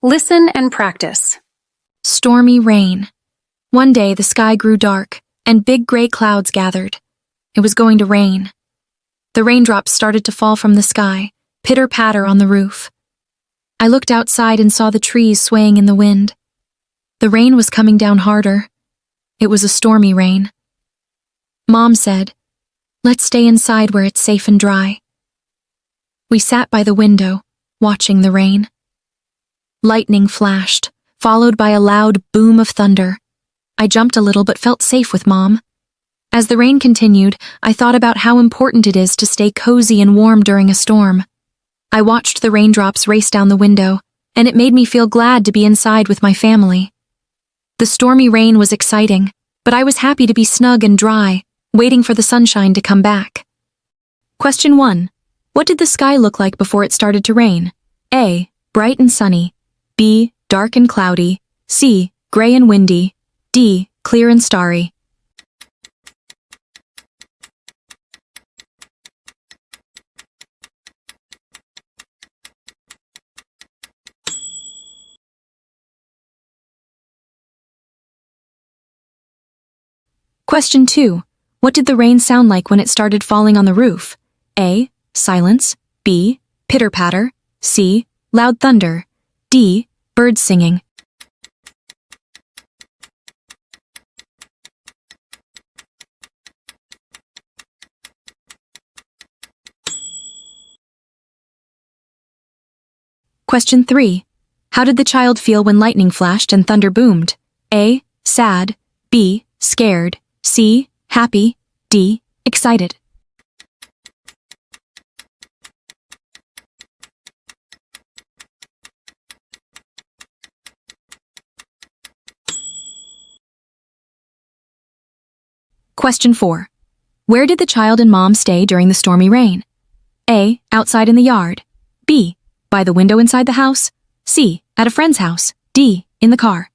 Listen and practice. Stormy rain. One day the sky grew dark, and big gray clouds gathered. It was going to rain. The raindrops started to fall from the sky, pitter-patter on the roof. I looked outside and saw the trees swaying in the wind. The rain was coming down harder. It was a stormy rain. Mom said, "Let's stay inside where it's safe and dry." We sat by the window, watching the rain. Lightning flashed, followed by a loud boom of thunder. I jumped a little but felt safe with Mom. As the rain continued, I thought about how important it is to stay cozy and warm during a storm. I watched the raindrops race down the window, and it made me feel glad to be inside with my family. The stormy rain was exciting, but I was happy to be snug and dry, waiting for the sunshine to come back. Question 1. What did the sky look like before it started to rain? A. Bright and sunny. B. Dark and cloudy. C. Gray and windy. D. Clear and starry. Question 2. What did the rain sound like when it started falling on the roof? A. Silence. B. Pitter-patter. C. Loud thunder. D. Birds singing. Question 3. How did the child feel when lightning flashed and thunder boomed? A. Sad. B. Scared. C. Happy. D. Excited. Question 4. Where did the child and Mom stay during the stormy rain? A. Outside in the yard. B. By the window inside the house. C. At a friend's house. D. In the car.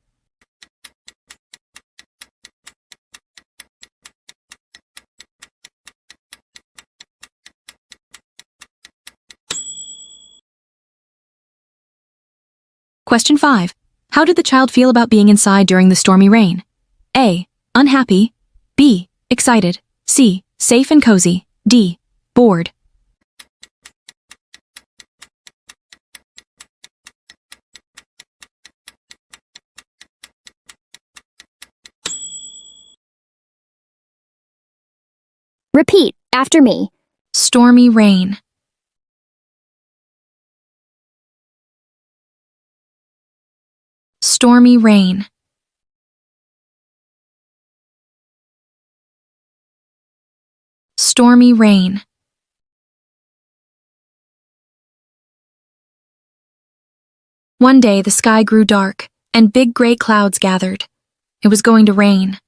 Question 5. How did the child feel about being inside during the stormy rain? A. Unhappy. B. Excited. C. Safe and cozy. D. Bored. Repeat after me. Stormy rain. Stormy rain. Stormy rain. One day the sky grew dark, and big gray clouds gathered. It was going to rain.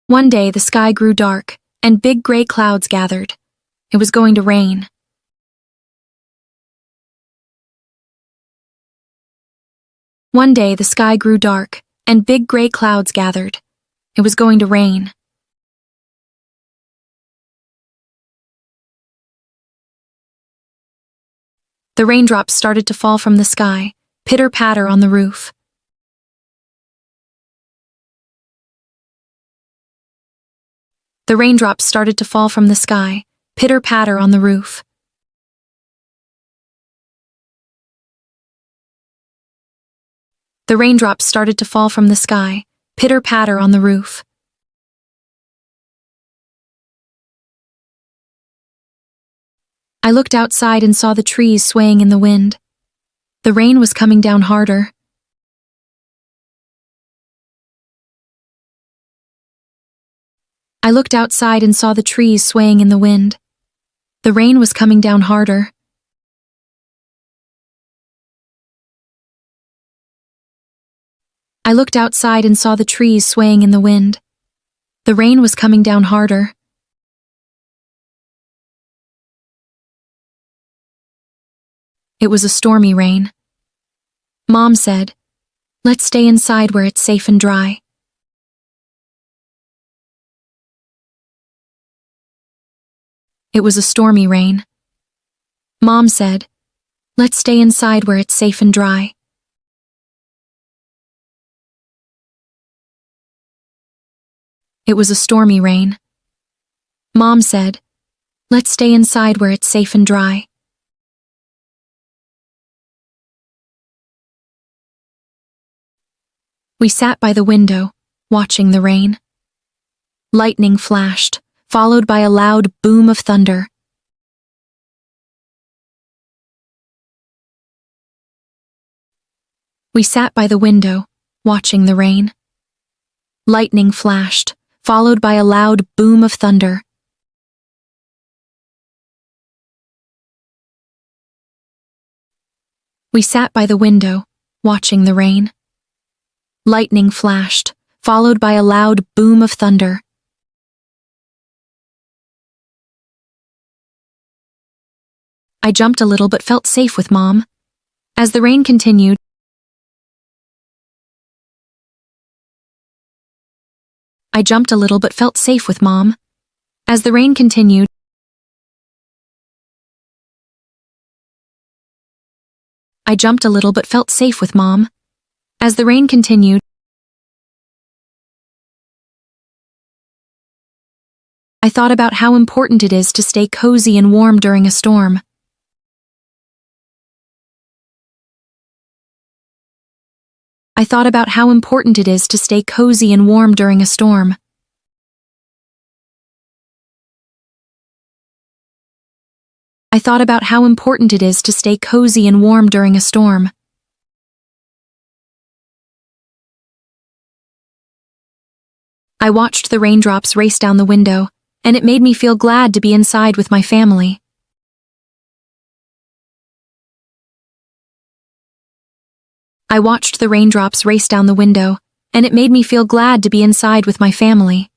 One day the sky grew dark, and big gray clouds gathered. It was going to rain. One day the sky grew dark, and big gray clouds gathered. It was going to rain. The raindrops started to fall from the sky, pitter-patter on the roof. The raindrops started to fall from the sky, pitter-patter on the roof. The raindrops started to fall from the sky, pitter-patter on the roof. I looked outside and saw the trees swaying in the wind. The rain was coming down harder. I looked outside and saw the trees swaying in the wind. The rain was coming down harder. I looked outside and saw the trees swaying in the wind. The rain was coming down harder. It was a stormy rain. Mom said, "Let's stay inside where it's safe and dry." It was a stormy rain. Mom said, "Let's stay inside where it's safe and dry." It was a stormy rain. Mom said, "Let's stay inside where it's safe and dry." We sat by the window, watching the rain. Lightning flashed, followed by a loud boom of thunder. We sat by the window, watching the rain. Lightning flashed, followed by a loud boom of thunder. We sat by the window, watching the rain. Lightning flashed, followed by a loud boom of thunder. I jumped a little but felt safe with Mom. As the rain continued, I jumped a little but felt safe with Mom. As the rain continued, I jumped a little but felt safe with Mom. As the rain continued, I thought about how important it is to stay cozy and warm during a storm. I thought about how important it is to stay cozy and warm during a storm. I thought about how important it is to stay cozy and warm during a storm. I watched the raindrops race down the window, and it made me feel glad to be inside with my family. I watched the raindrops race down the window, and it made me feel glad to be inside with my family.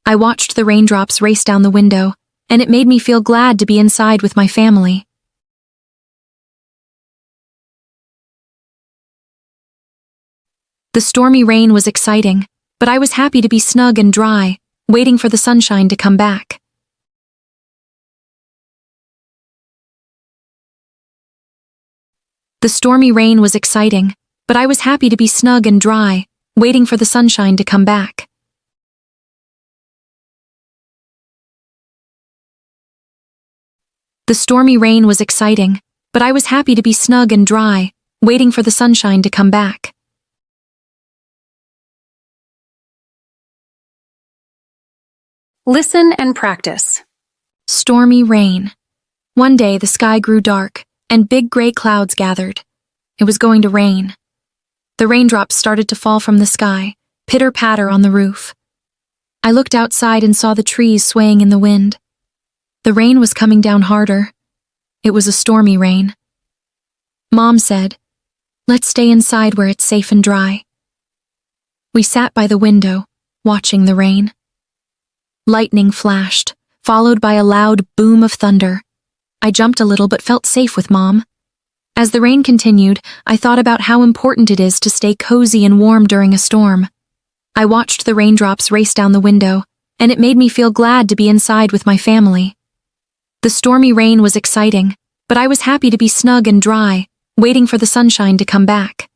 I watched the raindrops race down the window, and it made me feel glad to be inside with my family. The stormy rain was exciting, but I was happy to be snug and dry, waiting for the sunshine to come back. The stormy rain was exciting, but I was happy to be snug and dry, waiting for the sunshine to come back. The stormy rain was exciting, but I was happy to be snug and dry, waiting for the sunshine to come back. Listen and practice. Stormy rain. One day the sky grew dark, and big gray clouds gathered. It was going to rain. The raindrops started to fall from the sky, pitter-patter on the roof. I looked outside and saw the trees swaying in the wind. The rain was coming down harder. It was a stormy rain. Mom said, "Let's stay inside where it's safe and dry." We sat by the window, watching the rain. Lightning flashed, followed by a loud boom of thunder. I jumped a little but felt safe with Mom. As the rain continued, I thought about how important it is to stay cozy and warm during a storm. I watched the raindrops race down the window, and it made me feel glad to be inside with my family. The stormy rain was exciting, but I was happy to be snug and dry, waiting for the sunshine to come back.